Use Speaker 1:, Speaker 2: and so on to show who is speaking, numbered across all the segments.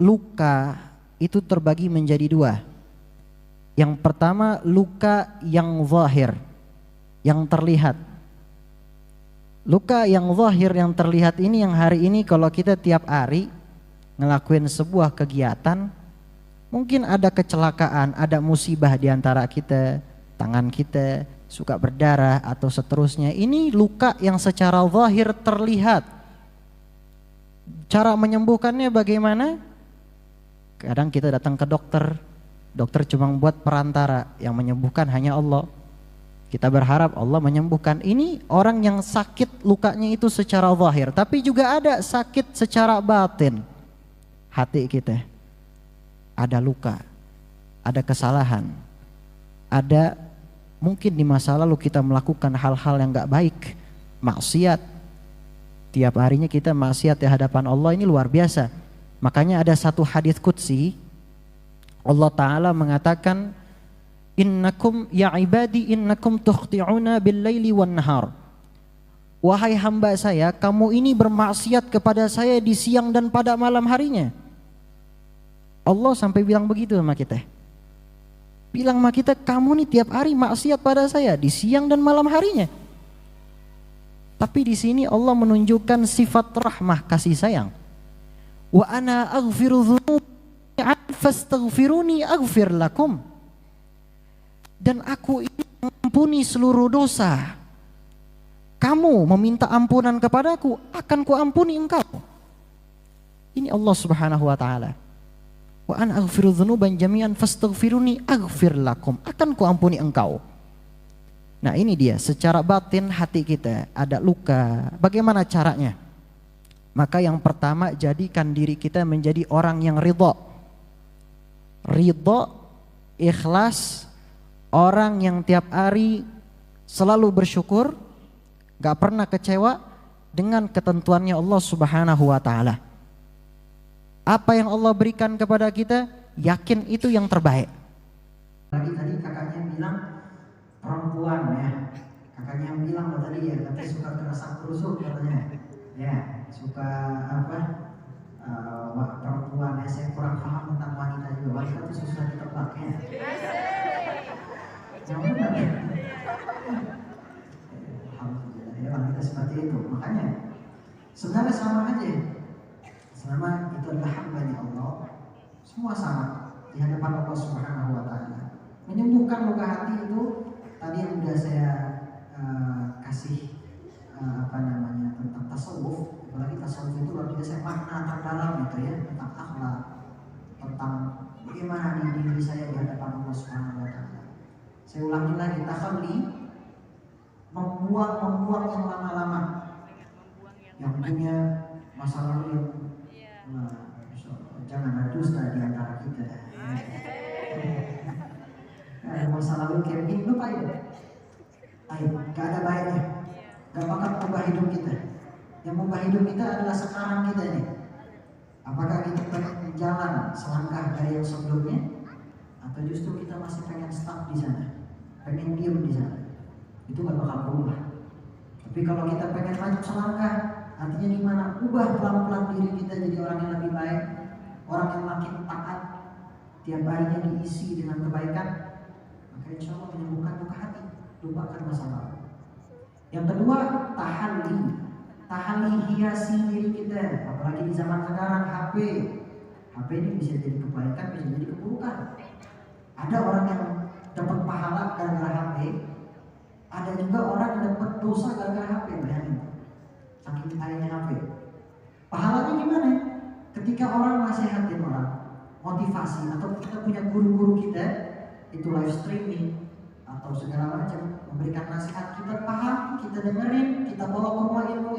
Speaker 1: luka itu terbagi menjadi dua. Yang pertama luka yang zahir, yang terlihat. Luka yang zahir yang terlihat ini yang hari ini kalau kita tiap hari ngelakuin sebuah kegiatan, mungkin ada kecelakaan, ada musibah di antara kita, tangan kita suka berdarah atau seterusnya. Ini luka yang secara zahir terlihat. Cara menyembuhkannya bagaimana? Kadang kita datang ke dokter, dokter cuma buat perantara, yang menyembuhkan hanya Allah. Kita berharap Allah menyembuhkan. Ini orang yang sakit lukanya itu secara zahir, tapi juga ada sakit secara batin. Hati kita ada luka, ada kesalahan, ada mungkin di masa lalu kita melakukan hal-hal yang gak baik, maksiat. Tiap harinya kita maksiat di hadapan Allah, ini luar biasa. Makanya ada satu hadis qudsi, Allah Ta'ala mengatakan, innakum ya ibadi innakum tukhti'una bil laili wan nahar. Wahai hamba saya, kamu ini bermaksiat kepada saya di siang dan pada malam harinya. Allah sampai bilang begitu sama kita. Bilang sama kita, kamu nih tiap hari maksiat pada saya di siang dan malam harinya. Tapi di sini Allah menunjukkan sifat rahmah, kasih sayang. Wa ana aghfiru dzunubi fastaghfiruni aghfir lakum. Dan aku ini mengampuni seluruh dosa. Kamu meminta ampunan kepadaku, akan kuampuni engkau. Ini Allah Subhanahu wa taala. Wa ana aghfiru dzunuban jami'an fastaghfiruni aghfir lakum. Akan kuampuni engkau. Nah, ini dia, secara batin hati kita ada luka. Bagaimana caranya? Maka yang pertama, jadikan diri kita menjadi orang yang ridha. Ridha, ikhlas, orang yang tiap hari selalu bersyukur, gak pernah kecewa dengan ketentuannya Allah Subhanahu wa ta'ala. Apa yang Allah berikan kepada kita, yakin itu yang terbaik.
Speaker 2: Tadi kakaknya bilang perempuan ya, kakaknya yang bilang tadi ya, tapi suka kerasak kerusuk katanya, ya suka apa perempuan ya, saya kurang paham tentang wanita juga, wanita itu susah ditebak ya. Yang benar ya, alhamdulillah ya, wanita seperti itu. Makanya sebenarnya sama aja, selama itu adalah hamba-Nya Allah, semua sama di hadapan Allah Subhanahu wa ta'ala. Menyembuhkan luka hati itu tadi yang sudah saya kasih tentang tasawuf. Apalagi tasawuf itu luar biasa makna terdalam itu ya, tentang akhlak, tentang bagaimana diri saya di hadapan Allah Subhanahu wa ta'ala. Saya ulangi lagi, takhalli, membuang yang lama-lama, yang punya masa lalu yang jangan ada dusta di antara kita. Masa lalu kayak begini lupa ya. Gak ada baiknya, gak bakal mengubah hidup kita. Yang mengubah hidup kita adalah sekarang kita ini. Apakah kita pengen jalan selangkah dari yang sebelumnya, atau justru kita masih pengen stuck di sana, pengen diem di sana? Itu gak bakal berubah. Tapi kalau kita pengen maju selangkah, artinya gimana? Ubah pelan-pelan diri kita jadi orang yang lebih baik, orang yang makin taat, tiap harinya diisi dengan kebaikan, maka insya Allah menyembuhkan luka hati, lupakan masa lalu. Yang kedua, tahalli. Tahalli, hiasi diri kita, apalagi di zaman sekarang HP ini bisa jadi kebaikan, bisa jadi keburukan. Ada orang yang dapat pahala gara-gara HP, ada juga orang yang dapat dosa gara-gara HP. Bayangin, saking kayanya HP. Pahalanya gimana? Ketika orang nasihatin orang, motivasi, atau kita punya guru-guru kita, itu live streaming atau segala macam, memberikan nasihat, kita paham, kita dengerin, kita bawa ke rumah ilmu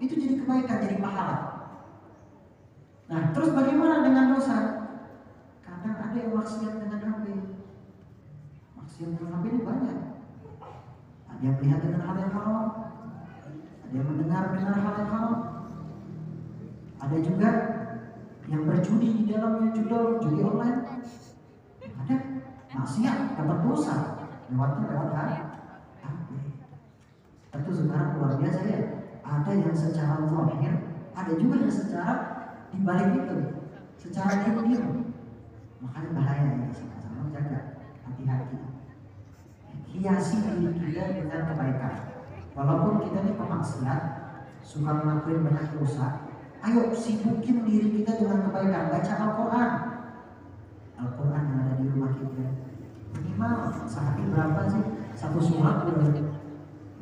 Speaker 2: itu jadi kebaikan, jadi pahala. Nah, terus bagaimana dengan dosa? Kadang ada yang maksiat dengan HP. Maksiat dengan HP ini banyak. Ada yang melihat dengan hal yang haram, ada yang mendengar dengan hal yang haram, ada juga yang berjudi di dalamnya, judi online. Ada maksiat, dapat dosa lewat HP. Tentu sekarang luar biasa ya. Ada yang secara zahir, ada juga yang secara dibalik itu, secara diam-diam. Makanya bahaya ini, sama-sama jaga, hati-hati. Hiasi diri kita dengan kebaikan. Walaupun kita ini pemaksiat, suka melakukan banyak dosa, ayo sibukin diri kita dengan kebaikan. Baca Al-Quran. Al-Quran yang ada di rumah kita minimal sehari berapa sih? Satu surat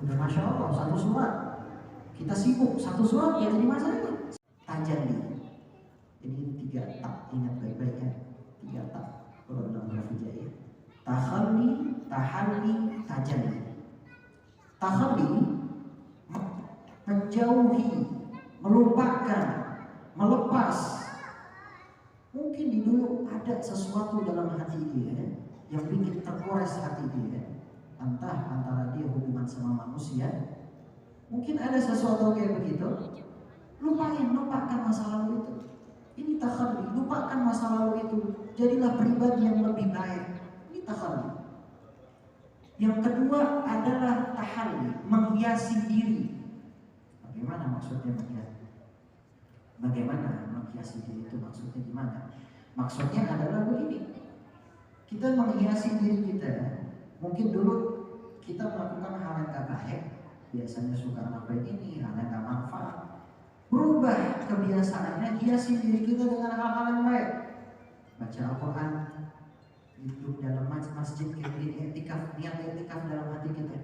Speaker 2: udah Masya Allah, satu surat. Kita sibuk, satu surat ya jadi masalah. Tajalli. Jadi 3 tak, ingat baik-baik ya. 3 tak kalau dalam bahasa Jawa. Takhalli, tahalli, tajalli. Takhalli menjauhi, melupakan, melepas. Mungkin di dulu ada sesuatu dalam hati dia yang bikin tergores hati dia. Entah antara dia hubungan sama manusia, mungkin ada sesuatu kayak begitu. Lupakan masa lalu itu. Ini takhalli, lupakan masa lalu itu. Jadilah pribadi yang lebih baik. Ini takhalli. Yang kedua adalah tahalli, menghiasi diri. Bagaimana maksudnya menghiasi? Bagaimana menghiasi diri itu maksudnya gimana? Maksudnya adalah begini. Kita menghiasi diri kita. Mungkin dulu kita melakukan hal yang gak baik, biasanya suka ngapain ini, hal yang gak manfaat. Berubah kebiasaannya, hiasi diri kita dengan hal-hal yang baik. Baca Al-Quran, hidup dalam masjid, niat etikaf dalam hati kita.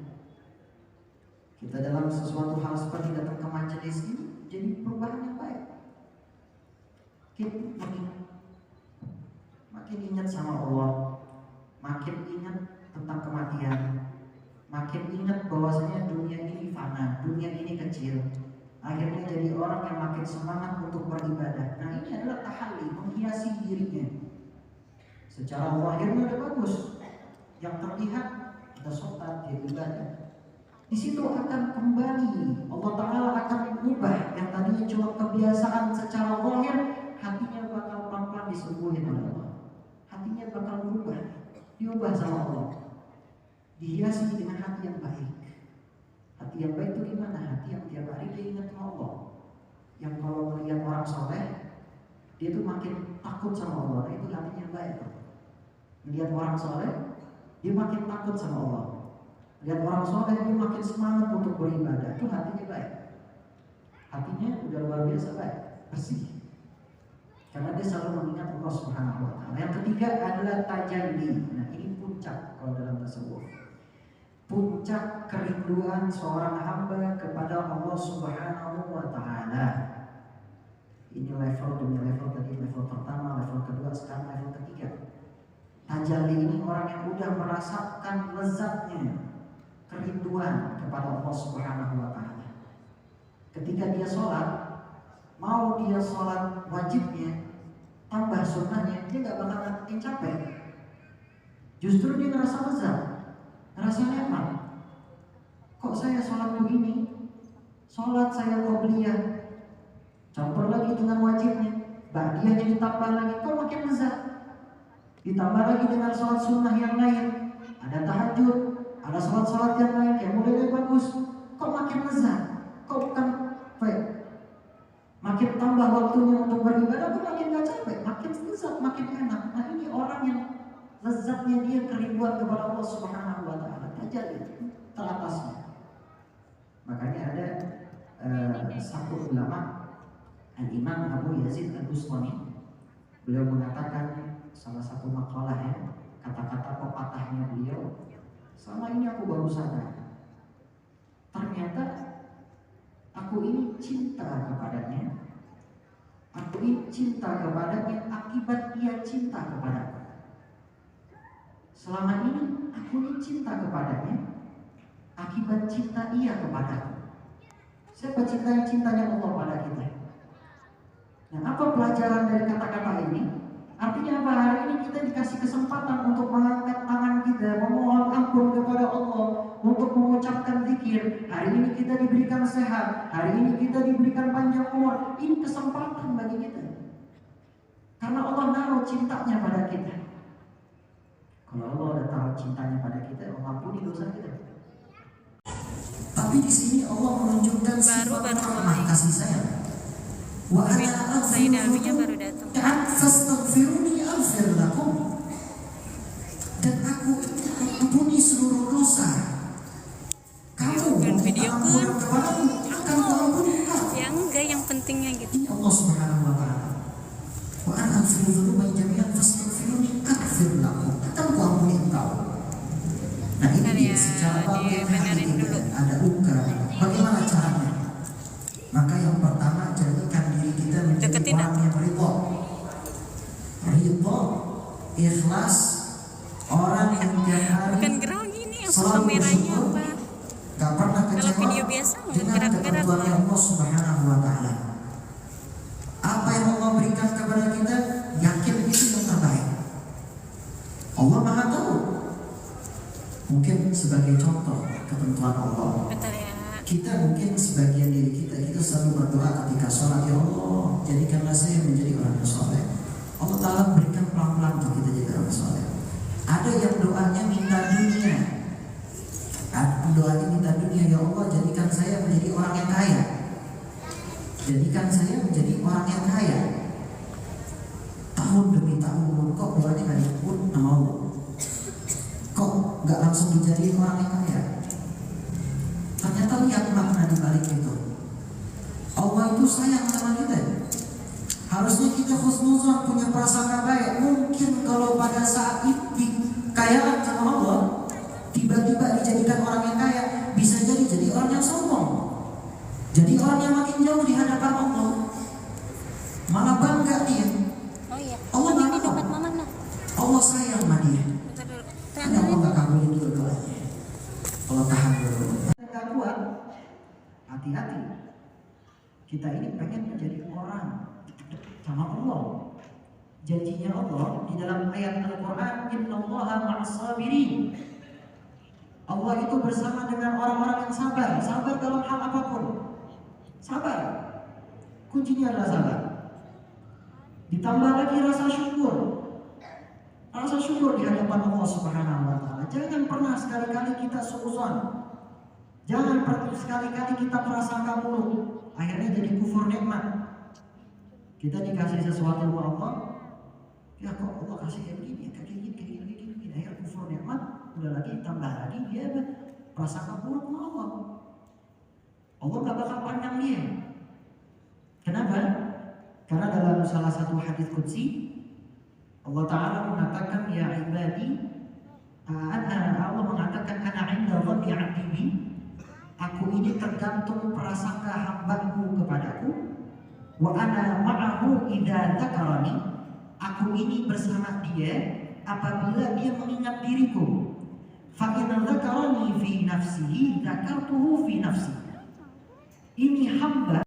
Speaker 2: Kita dalam sesuatu hal seperti datang ke majelis ini, jadi perubahan yang baik. Kita makin ingat sama Allah, makin ingat tentang kematian, makin ingat bahwasanya dunia ini fana, dunia ini kecil. Akhirnya jadi orang yang makin semangat untuk beribadah. Nah ini adalah tahalli, menghiasi dirinya. Secara zahirnya udah bagus, yang terlihat kita sholat, dia ibadah. Di situ akan kembali, Allah Ta'ala akan mengubah yang tadinya cuma kebiasaan secara zahir, hatinya bakal pelan-pelan disembuhin oleh Allah. Hatinya bakal berubah, diubah sama Allah. Dihiasi dengan hati yang baik. Hati yang baik itu gimana? Hati yang tiap hari dia ingat sama Allah. Yang kalau melihat orang soleh, dia tuh makin takut sama Allah. Nah, itu hatinya baik. Melihat orang soleh, dia makin takut sama Allah. Lihat orang soleh, dia makin semangat untuk beribadah. Itu hatinya baik. Hatinya udah luar biasa baik, bersih. Karena dia selalu mengingat Allah Subhanahu wa Ta'ala. Yang ketiga adalah tajalli. Nah ini puncak kalau dalam tasawuf. Puncak kerinduan seorang hamba kepada Allah Subhanahu wa Ta'ala. Ini level demi level, tadi level pertama, level kedua, sekarang level ketiga. Tajalli ini orang yang udah merasakan lezatnya kerinduan kepada Allah Subhanahu wa Ta'ala. Ketika dia sholat, mau dia sholat wajibnya tambah sunnahnya, dia gak bakal capek. Justru dia ngerasa lezat, ngerasa nikmat. Kok saya sholat begini, sholat saya qobliyah, campur lagi dengan wajibnya, ba'diyahnya ditambah lagi, kok makin lezat. Ditambah lagi dengan sholat sunnah yang lain, ada tahajud, ada sholat-sholat yang lain, kayak mulai bagus, kok makin lezat, kok bukan baik. Makin tambah waktunya untuk beribadah, kok makin gak capek, makin lezat, makin enak. Nah ini orang yang lezatnya dia kerinduan kepada Allah Subhanahu wa Ta'ala, tajalli teratasnya. Makanya ada satu ulama, Al-Imam Abu Yazid Al-Bustami, beliau mengatakan salah satu makalahnya, kata-kata pepatahnya beliau, selama ini aku baru sadar, ternyata aku ini cinta kepadanya, aku ini cinta kepadanya akibat dia cinta kepadaku. Selama ini aku ini cinta kepadanya akibat cinta ia kepadaku. Siapa cintanya Allah pada kita? Nah, apa pelajaran dari kata-kata ini? Artinya apa? Hari ini kita dikasih kesempatan untuk mengangkat tangan kita, memohon ampun kepada Allah, untuk mengucapkan zikir. Hari ini kita diberikan sehat, hari ini kita diberikan panjang umur. Ini kesempatan bagi kita. Karena Allah naruh cintanya pada kita. Kalau Allah udah taruh cintanya pada kita, Allah ampuni dosa kita. Tapi di sini Allah menunjukkan sifat rahmat kasih sayang. Wa ana
Speaker 3: Sayyidina baru datang.
Speaker 2: dzunuban jami'an fastaghfiruni aghfir lakum. Kata aku ampuni engkau. Nah ini dia secara batin hati kita ada luka. Bagaimana caranya? Maka yang pertama jadikan diri kita menjadi orang yang ridho, ikhlas, orang yang selalu bersyukur, gak pernah kecewa dengan ketentuan Allah Subhanahu wa Ta'ala. Apa yang Allah berikan kepada kita, yakin itu yang terbaik. Allah Maha Tahu. Mungkin sebagai contoh ketentuan Allah, kita mungkin sebagian diri kita selalu berdoa ketika sholat, ya Allah jadikanlah saya menjadi orang yang soleh. Allah Ta'ala berikan pelan-pelan untuk kita jadi orang soleh. Ada yang doanya minta dunia, doanya minta dunia, ya Allah jadikan saya menjadi orang yang kaya, jadikan saya menjadi orang yang kaya. Tahun demi tahun kok doanya gak disebut nama Allah, kok gak langsung dijadiin orang yang kaya. Ternyata lihat makna di balik itu. Allah itu sayang sama kita. Harusnya kita husnuzon, punya prasangka baik. Mungkin kalau pada saat itu kekayaan sama Allah, tiba-tiba dijadikan orang yang kaya, bisa jadi orang yang sombong, jadi orang yang makin jauh di hadapan Allah, malah bangga dia. Allah nggak mau. Allah sayang sama dia. Hanya Allah nggak kabulin dulu doanya. Allah tahan dulu. Nggak kuat, hati-hati. Kita ini pengen menjadi orang sama Allah. Janjinya Allah di dalam ayat Al-Quran, Innallaha ma'as sabirin. Allah itu bersama dengan orang-orang yang sabar. Sabar dalam hal apapun. Sabar. Kuncinya adalah sabar. Ditambah lagi rasa syukur. Rasa syukur di hadapan Allah Subhanahu wa Ta'ala. Jangan pernah sekali-kali kita suuzon. Jangan pernah sekali-kali kita prasangka buruk. Akhirnya jadi kufur nikmat. Kita dikasih sesuatu sama Allah, ya kok Allah kasih kayak gini, kayak gini. Akhirnya kufur nikmat. Udah lagi tambah lagi dia prasangka buruk sama Allah. Allah gak bakal pandang dia. Kenapa? Karena dalam salah satu hadis qudsi Allah Ta'ala mengatakan, ya ibadi, Allah mengatakan, ana inda dhanni 'abdi bi. Aku ini tergantung prasangka hambaku kepadaku. Wa ana ma'ahu idza dzakarani. Aku ini bersama dia apabila dia mengingat diriku. Fa in dzakarani fi nafsihi dzakartuhu fi nafsi. Ini hamba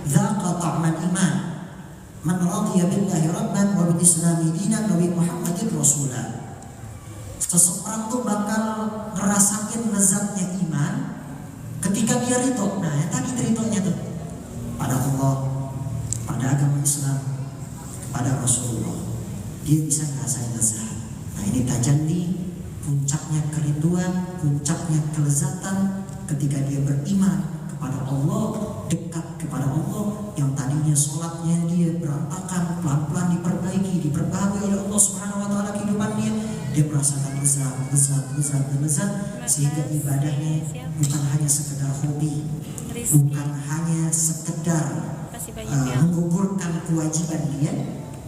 Speaker 2: dzaqa ta'mal iman. Man radiya billahi rabban wa bil islami dinan wa bi Muhammadin rasulah. Seseorang tuh bakal ngerasain lezatnya iman ketika dia ridho. Nah, tadi ridhonya tuh pada Allah, pada agama Islam, pada Rasulullah. Dia bisa ngerasain lezat. Nah, ini tajalli, puncaknya kerinduan, puncaknya kelezatan ketika dia beriman kepada Allah, dekat kepada Allah. Yang tadinya sholatnya dia berantakan, pelan-pelan diperbaharui oleh Allah Subhanahu wa Ta'ala kehidupan dia merasakan lezat, sehingga ibadahnya bukan hanya sekedar hobi, bukan hanya sekedar menggugurkan kewajiban dia,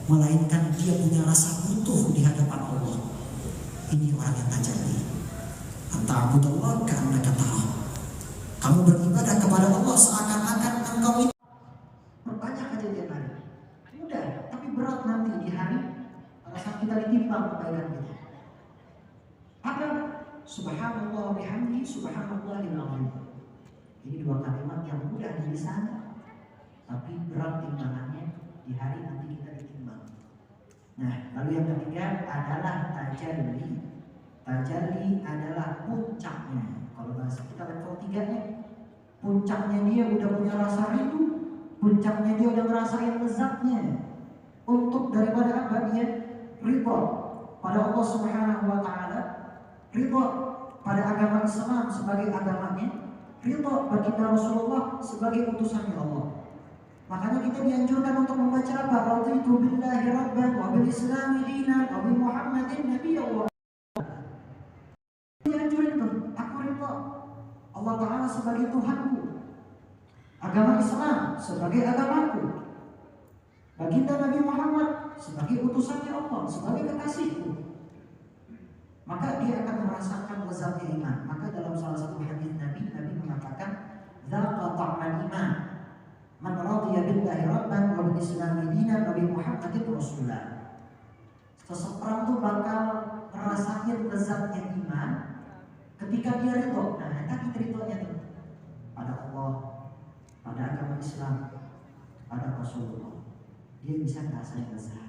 Speaker 2: melainkan dia punya rasa butuh di hadapan Allah. Ini orang yang tajalli. Anta'budallah ka'annaka tarah. Kamu beribadah kepada Allah seakan-akan engkau ini. Perbanyak aja tiap hari. Mudah, tapi berat nanti di hari pada saat kita ditimbang kebaikan kita. Apa? Subhanallah bihamdi, subhanallahil azim. Ini dua kalimat yang mudah di lisan, tapi berat timbangannya di hari nanti kita ditimbang. Nah, lalu yang ketiga adalah tajalli. Tajalli adalah puncaknya. Kalau bahasa kita level 3-nya, puncaknya dia udah punya rasa rindu, puncaknya dia udah ngerasain lezatnya. Untuk daripada apa dia? Ridha pada Allah Subhanahu wa Ta'ala, ridha pada agama Islam sebagai agamanya, ridha bagi Rasulullah sebagai utusannya Allah. Makanya kita dianjurkan untuk membaca apa? Raditu billahi rabban wa bil islami dinan wa bi Muhammadin nabiyyan. Dianjurin tuh, aku ridha Allah Ta'ala sebagai Tuhanku, agama Islam sebagai agamaku, baginda Nabi Muhammad sebagai utusannya Allah, sebagai kekasihku, maka dia akan merasakan lezatnya iman. Maka dalam salah satu hadis Nabi mengatakan, "Dzaqa ta'mal iman man radiya billahi rabban wa bil islami dinan wa bi Muhammadin rasulullah." Seseorang tuh bakal merasakan lezatnya iman ketika dia ridho. Nah, tadi ridhonya tuh pada Allah, pada agama Islam, pada Rasulullah. Dia bisa ngerasain lezat.